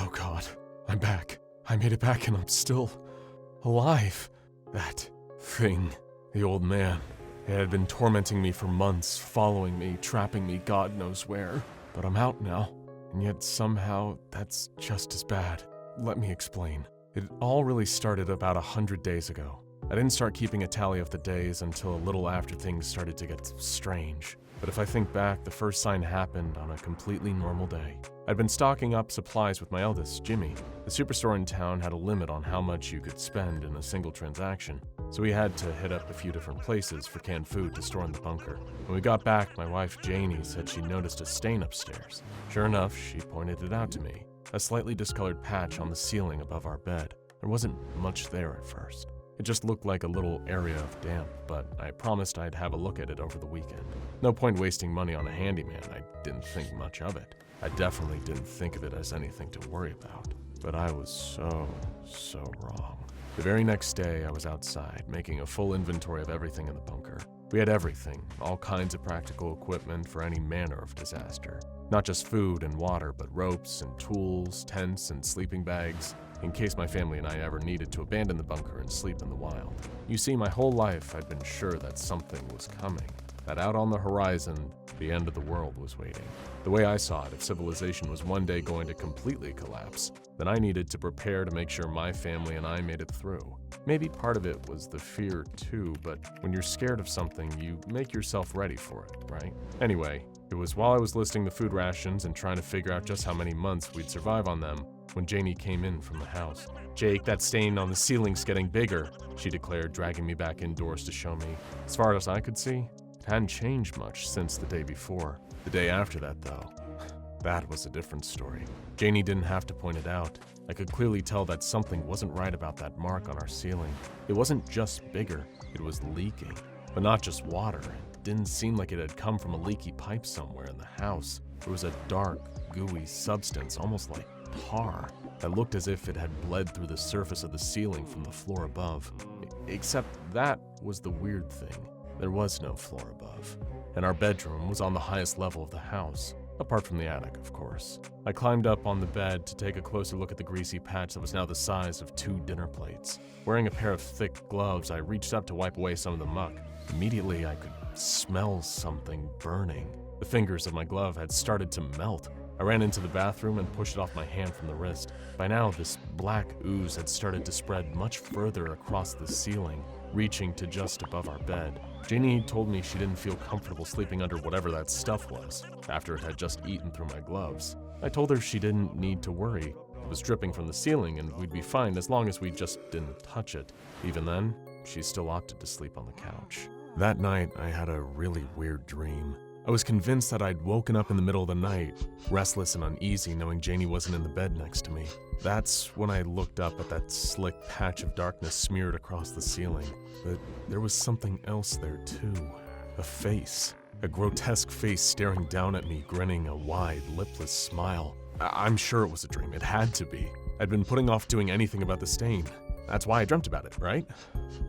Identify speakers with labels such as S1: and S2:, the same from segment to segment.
S1: Oh God, I'm back. I made it back and I'm still alive. That thing, the old man, it had been tormenting me for months, following me, trapping me God knows where. But I'm out now, and yet somehow that's just as bad. Let me explain. It all really started about 100 days ago. I didn't start keeping a tally of the days until a little after things started to get strange. But if I think back, the first sign happened on a completely normal day. I'd been stocking up supplies with my eldest, Jimmy. The superstore in town had a limit on how much you could spend in a single transaction, so we had to hit up a few different places for canned food to store in the bunker. When we got back, my wife Janie said she noticed a stain upstairs. Sure enough, she pointed it out to me, a slightly discolored patch on the ceiling above our bed. There wasn't much there at first. It just looked like a little area of damp, but I promised I'd have a look at it over the weekend. No point wasting money on a handyman. I didn't think much of it. I definitely didn't think of it as anything to worry about. But I was so wrong. The very next day, I was outside, making a full inventory of everything in the bunker. We had everything, all kinds of practical equipment for any manner of disaster. Not just food and water, but ropes and tools, tents and sleeping bags, in case my family and I ever needed to abandon the bunker and sleep in the wild. You see, my whole life I'd been sure that something was coming, that out on the horizon, the end of the world was waiting. The way I saw it, if civilization was one day going to completely collapse, then I needed to prepare to make sure my family and I made it through. Maybe part of it was the fear too, but when you're scared of something, you make yourself ready for it, right? Anyway, it was while I was listing the food rations and trying to figure out just how many months we'd survive on them when Janie came in from the house. "Jake, that stain on the ceiling's getting bigger," she declared, dragging me back indoors to show me. As far as I could see, it hadn't changed much since the day before. The day after that, though, that was a different story. Janie didn't have to point it out. I could clearly tell that something wasn't right about that mark on our ceiling. It wasn't just bigger, it was leaking. But not just water. It didn't seem like it had come from a leaky pipe somewhere in the house. There was a dark, gooey substance, almost like tar, that looked as if it had bled through the surface of the ceiling from the floor above. Except that was the weird thing. There was no floor above, and our bedroom was on the highest level of the house, apart from the attic, of course. I climbed up on the bed to take a closer look at the greasy patch that was now the size of 2 dinner plates. Wearing a pair of thick gloves, I reached up to wipe away some of the muck. Immediately, I could smell something burning. The fingers of my glove had started to melt. I ran into the bathroom and pushed it off my hand from the wrist. By now, this black ooze had started to spread much further across the ceiling, reaching to just above our bed. Janie told me she didn't feel comfortable sleeping under whatever that stuff was, after it had just eaten through my gloves. I told her she didn't need to worry. It was dripping from the ceiling and we'd be fine as long as we just didn't touch it. Even then, she still opted to sleep on the couch. That night, I had a really weird dream. I was convinced that I'd woken up in the middle of the night, restless and uneasy knowing Janie wasn't in the bed next to me. That's when I looked up at that slick patch of darkness smeared across the ceiling. But there was something else there too. A face. A grotesque face staring down at me, grinning a wide, lipless smile. I'm sure it was a dream. It had to be. I'd been putting off doing anything about the stain. That's why I dreamt about it, right?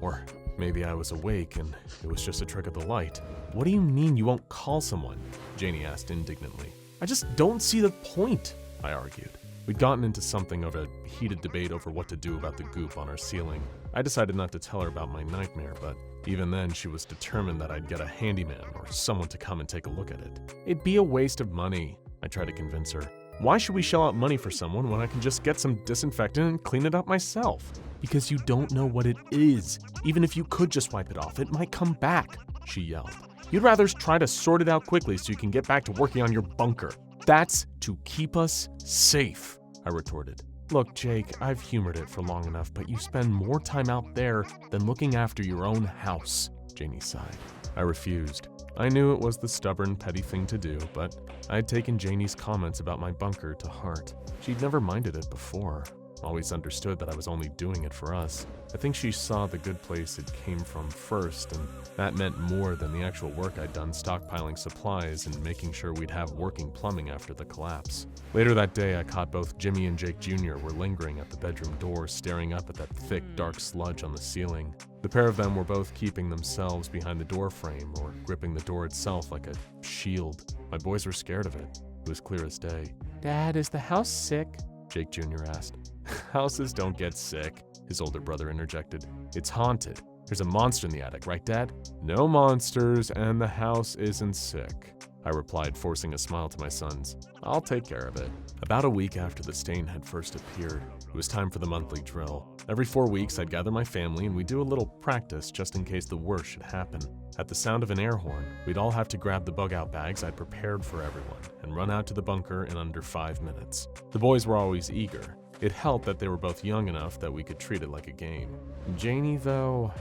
S1: Or maybe I was awake and it was just a trick of the light. "What do you mean you won't call someone?" Janie asked indignantly. "I just don't see the point," I argued. We'd gotten into something of a heated debate over what to do about the goop on our ceiling. I decided not to tell her about my nightmare, but even then she was determined that I'd get a handyman or someone to come and take a look at it. "It'd be a waste of money," I tried to convince her. "Why should we shell out money for someone when I can just get some disinfectant and clean it up myself?" "Because you don't know what it is. Even if you could just wipe it off, it might come back," she yelled. "You'd rather try to sort it out quickly so you can get back to working on your bunker." "That's to keep us safe," I retorted. "Look, Jake, I've humored it for long enough, but you spend more time out there than looking after your own house," Janie sighed. I refused. I knew it was the stubborn, petty thing to do, but I had taken Janie's comments about my bunker to heart. She'd never minded it before. Always understood that I was only doing it for us. I think she saw the good place it came from first, and that meant more than the actual work I'd done stockpiling supplies and making sure we'd have working plumbing after the collapse. Later that day, I caught both Jimmy and Jake Jr. were lingering at the bedroom door, staring up at that thick, dark sludge on the ceiling. The pair of them were both keeping themselves behind the door frame or gripping the door itself like a shield. My boys were scared of it. It was clear as day. "Dad, is the house sick?" Jake Jr. asked. Houses don't get sick, his older brother interjected. It's haunted. There's a monster in the attic, right, Dad? No monsters, and the house isn't sick, I replied, forcing a smile to my sons. I'll take care of it. About a week after the stain had first appeared, it was time for the monthly drill. Every 4 weeks, I'd gather my family and we'd do a little practice just in case the worst should happen. At the sound of an air horn, we'd all have to grab the bug-out bags I'd prepared for everyone and run out to the bunker in under 5 minutes. The boys were always eager. It helped that they were both young enough that we could treat it like a game. Janie, though,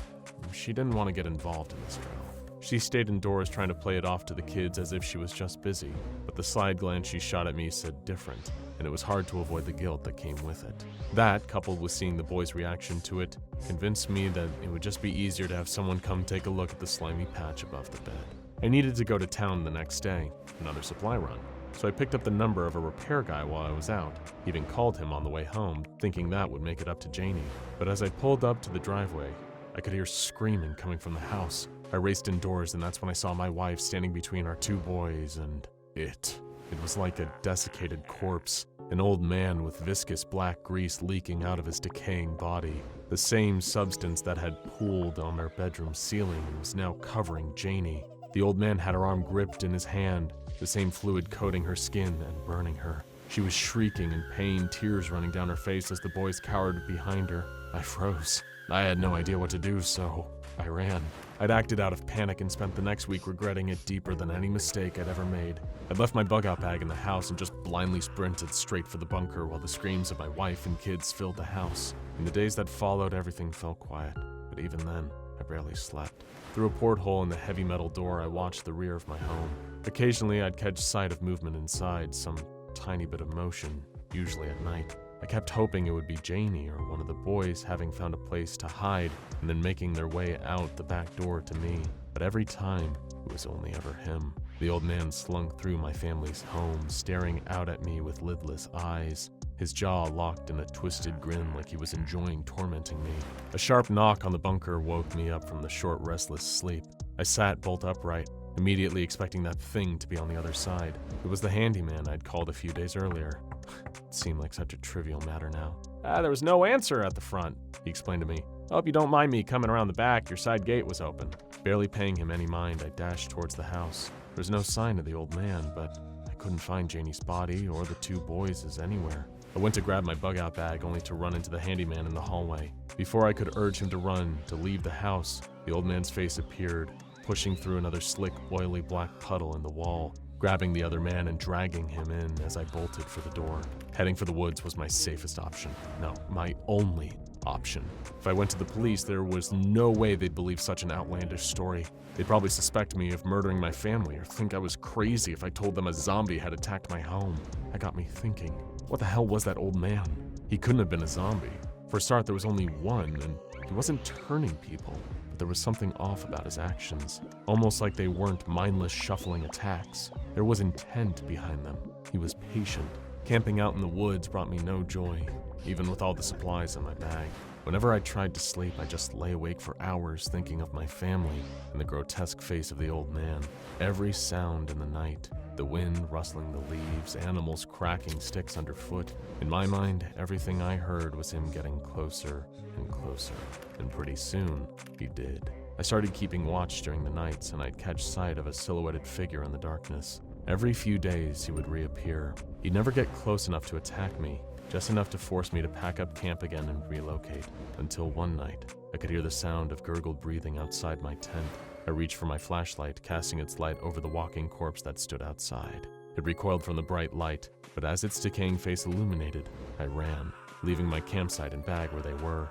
S1: she didn't want to get involved in this drill. She stayed indoors trying to play it off to the kids as if she was just busy, but the side glance she shot at me said different, and it was hard to avoid the guilt that came with it. That, coupled with seeing the boys' reaction to it, convinced me that it would just be easier to have someone come take a look at the slimy patch above the bed. I needed to go to town the next day, another supply run, so I picked up the number of a repair guy while I was out. Even called him on the way home, thinking that would make it up to Janie. But as I pulled up to the driveway, I could hear screaming coming from the house. I raced indoors, and that's when I saw my wife standing between our 2 boys and it. It was like a desiccated corpse, an old man with viscous black grease leaking out of his decaying body. The same substance that had pooled on their bedroom ceiling was now covering Janie. The old man had her arm gripped in his hand, the same fluid coating her skin and burning her. She was shrieking in pain, tears running down her face as the boys cowered behind her. I froze. I had no idea what to do, so I ran. I'd acted out of panic and spent the next week regretting it deeper than any mistake I'd ever made. I'd left my bug-out bag in the house and just blindly sprinted straight for the bunker while the screams of my wife and kids filled the house. In the days that followed, everything fell quiet, but even then, I barely slept. Through a porthole in the heavy metal door, I watched the rear of my home. Occasionally, I'd catch sight of movement inside, some tiny bit of motion, usually at night. I kept hoping it would be Janie or one of the boys having found a place to hide and then making their way out the back door to me. But every time, it was only ever him. The old man slunk through my family's home, staring out at me with lidless eyes, his jaw locked in a twisted grin like he was enjoying tormenting me. A sharp knock on the bunker woke me up from the short, restless sleep. I sat bolt upright, immediately expecting that thing to be on the other side. It was the handyman I'd called a few days earlier. It seemed like such a trivial matter now. There was no answer at the front, he explained to me. Hope you don't mind me coming around the back, your side gate was open. Barely paying him any mind, I dashed towards the house. There was no sign of the old man, but I couldn't find Janie's body or the 2 boys' anywhere. I went to grab my bug-out bag only to run into the handyman in the hallway. Before I could urge him to run, to leave the house, the old man's face appeared, pushing through another slick, oily black puddle in the wall, grabbing the other man and dragging him in as I bolted for the door. Heading for the woods was my safest option. No, my only option. If I went to the police, there was no way they'd believe such an outlandish story. They'd probably suspect me of murdering my family or think I was crazy if I told them a zombie had attacked my home. That got me thinking, what the hell was that old man? He couldn't have been a zombie. For a start, there was only one, and he wasn't turning people. But there was something off about his actions, almost like they weren't mindless shuffling attacks. There was intent behind them. He was patient. Camping out in the woods brought me no joy, even with all the supplies in my bag. Whenever I tried to sleep, I just lay awake for hours thinking of my family and the grotesque face of the old man. Every sound in the night, the wind rustling the leaves, animals cracking sticks underfoot. In my mind, everything I heard was him getting closer and closer, and pretty soon, he did. I started keeping watch during the nights, and I'd catch sight of a silhouetted figure in the darkness. Every few days, he would reappear. He'd never get close enough to attack me, just enough to force me to pack up camp again and relocate, until one night, I could hear the sound of gurgled breathing outside my tent. I reached for my flashlight, casting its light over the walking corpse that stood outside. It recoiled from the bright light, but as its decaying face illuminated, I ran, leaving my campsite and bag where they were.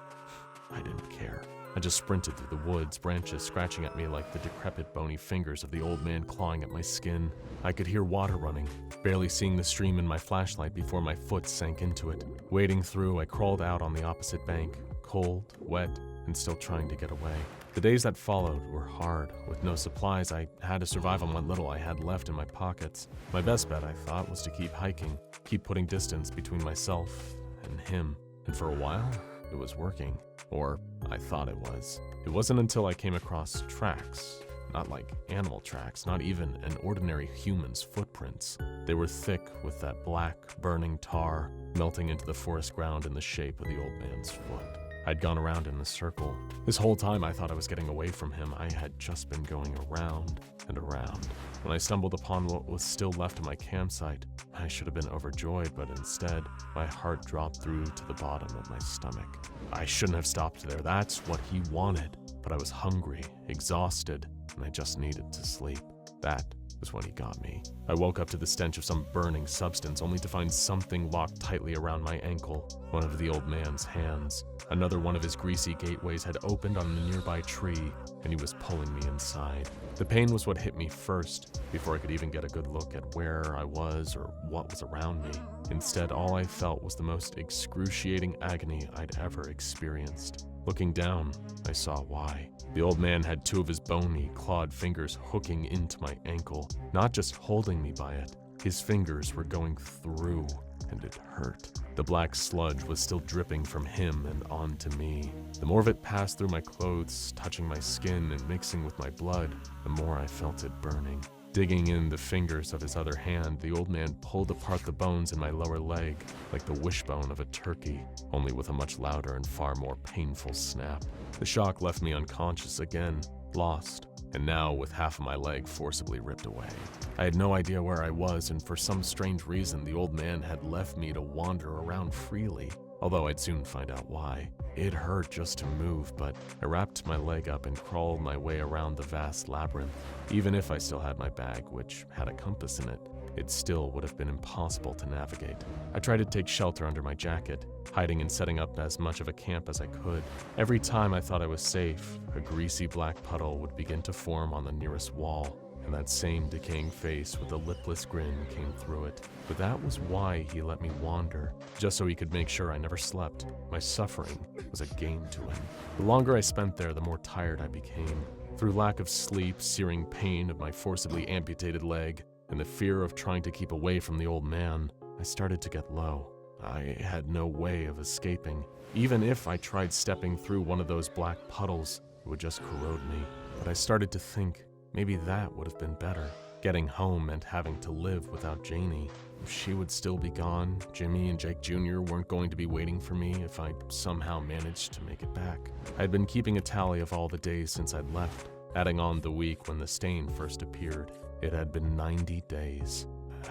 S1: I didn't care. I just sprinted through the woods, branches scratching at me like the decrepit bony fingers of the old man clawing at my skin. I could hear water running, barely seeing the stream in my flashlight before my foot sank into it. Wading through, I crawled out on the opposite bank, cold, wet, and still trying to get away. The days that followed were hard. With no supplies, I had to survive on what little I had left in my pockets. My best bet, I thought, was to keep hiking, keep putting distance between myself and him. And for a while, it was working. Or I thought it was. It wasn't until I came across tracks, not like animal tracks, not even an ordinary human's footprints. They were thick with that black, burning tar melting into the forest ground in the shape of the old man's foot. I'd gone around in a circle. This whole time I thought I was getting away from him. I had just been going around and around. When I stumbled upon what was still left of my campsite, I should have been overjoyed, but instead, my heart dropped through to the bottom of my stomach. I shouldn't have stopped there. That's what he wanted. But I was hungry, exhausted, and I just needed to sleep. That was when he got me. I woke up to the stench of some burning substance, only to find something locked tightly around my ankle, one of the old man's hands. Another one of his greasy gateways had opened on a nearby tree, and he was pulling me inside. The pain was what hit me first, before I could even get a good look at where I was or what was around me. Instead, all I felt was the most excruciating agony I'd ever experienced. Looking down, I saw why. The old man had two of his bony, clawed fingers hooking into my ankle, not just holding me by it. His fingers were going through, and it hurt. The black sludge was still dripping from him and onto me. The more of it passed through my clothes, touching my skin and mixing with my blood, the more I felt it burning. Digging in the fingers of his other hand, the old man pulled apart the bones in my lower leg, like the wishbone of a turkey, only with a much louder and far more painful snap. The shock left me unconscious again, lost, and now with half of my leg forcibly ripped away. I had no idea where I was, and for some strange reason, the old man had left me to wander around freely, although I'd soon find out why. It hurt just to move, but I wrapped my leg up and crawled my way around the vast labyrinth. Even if I still had my bag, which had a compass in it, it still would have been impossible to navigate. I tried to take shelter under my jacket, hiding and setting up as much of a camp as I could. Every time I thought I was safe, a greasy black puddle would begin to form on the nearest wall, and that same decaying face with a lipless grin came through it. But that was why he let me wander, just so he could make sure I never slept. My suffering was a game to him. The longer I spent there, the more tired I became. Through lack of sleep, searing pain of my forcibly amputated leg, and the fear of trying to keep away from the old man, I started to get low. I had no way of escaping. Even if I tried stepping through one of those black puddles, it would just corrode me. But I started to think, maybe that would have been better. Getting home and having to live without Janie. If she would still be gone, Jimmy and Jake Jr. weren't going to be waiting for me if I'd somehow managed to make it back. I had been keeping a tally of all the days since I'd left, adding on the week when the stain first appeared. It had been 90 days.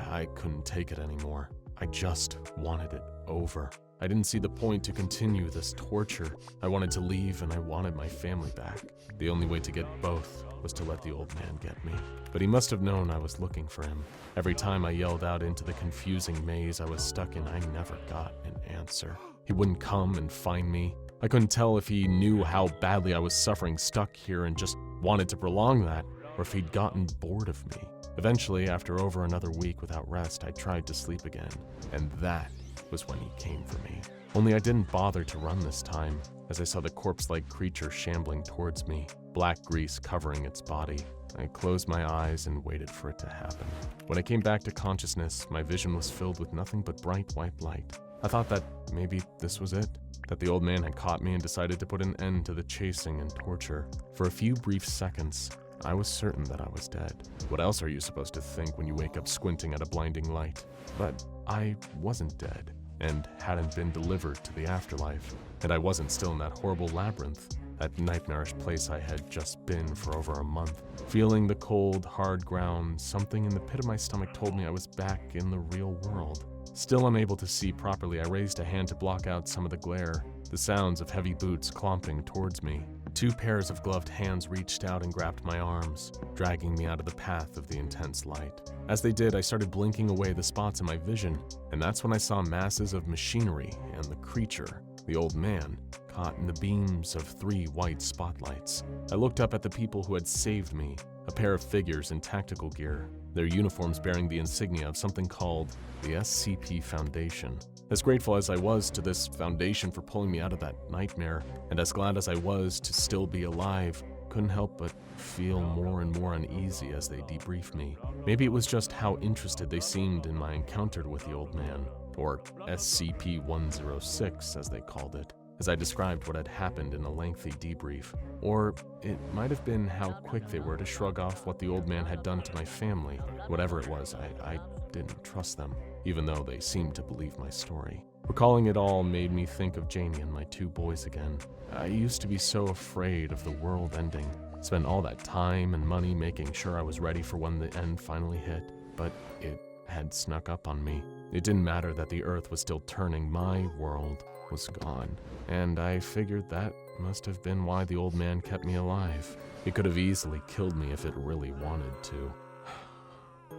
S1: I couldn't take it anymore. I just wanted it over. I didn't see the point to continue this torture. I wanted to leave and I wanted my family back. The only way to get both was to let the old man get me. But he must have known I was looking for him. Every time I yelled out into the confusing maze I was stuck in, I never got an answer. He wouldn't come and find me. I couldn't tell if he knew how badly I was suffering stuck here and just wanted to prolong that, or if he'd gotten bored of me. Eventually, after over another week without rest, I tried to sleep again, and that was when he came for me. Only I didn't bother to run this time, as I saw the corpse-like creature shambling towards me, black grease covering its body. I closed my eyes and waited for it to happen. When I came back to consciousness, my vision was filled with nothing but bright white light. I thought that maybe this was it, that the old man had caught me and decided to put an end to the chasing and torture. For a few brief seconds, I was certain that I was dead. What else are you supposed to think when you wake up squinting at a blinding light? But I wasn't dead, and hadn't been delivered to the afterlife, and I wasn't still in that horrible labyrinth, that nightmarish place I had just been for over a month. Feeling the cold, hard ground, something in the pit of my stomach told me I was back in the real world. Still unable to see properly, I raised a hand to block out some of the glare, the sounds of heavy boots clomping towards me. 2 pairs of gloved hands reached out and grabbed my arms, dragging me out of the path of the intense light. As they did, I started blinking away the spots in my vision, and that's when I saw masses of machinery and the creature, the old man, caught in the beams of 3 white spotlights. I looked up at the people who had saved me, a pair of figures in tactical gear, their uniforms bearing the insignia of something called the SCP Foundation. As grateful as I was to this foundation for pulling me out of that nightmare, and as glad as I was to still be alive, couldn't help but feel more and more uneasy as they debriefed me. Maybe it was just how interested they seemed in my encounter with the old man, or SCP-106 as they called it. as I described what had happened in a lengthy debrief. Or it might have been how quick they were to shrug off what the old man had done to my family. Whatever it was, I didn't trust them, even though they seemed to believe my story. Recalling it all made me think of Janie and my 2 boys again. I used to be so afraid of the world ending, spent all that time and money making sure I was ready for when the end finally hit, but it had snuck up on me. It didn't matter that the earth was still turning, my world was gone, and I figured that must have been why the old man kept me alive. He could have easily killed me if it really wanted to,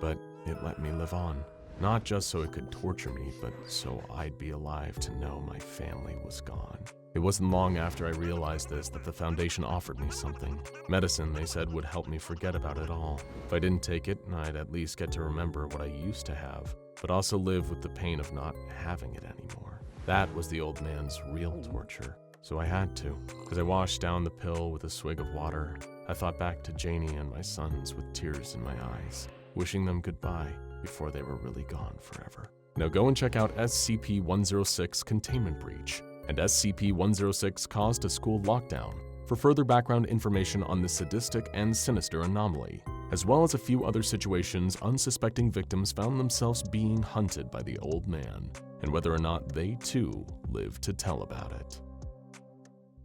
S1: but it let me live on. Not just so it could torture me, but so I'd be alive to know my family was gone. It wasn't long after I realized this that the Foundation offered me something. Medicine, they said, would help me forget about it all. If I didn't take it, I'd at least get to remember what I used to have, but also live with the pain of not having it anymore. That was the old man's real torture. So I had to. As I washed down the pill with a swig of water, I thought back to Janie and my sons with tears in my eyes, wishing them goodbye before they were really gone forever. Now go and check out SCP-106 Containment Breach and SCP-106 Caused a School Lockdown for further background information on this sadistic and sinister anomaly, as well as a few other situations unsuspecting victims found themselves being hunted by the old man, and whether or not they too live to tell about it.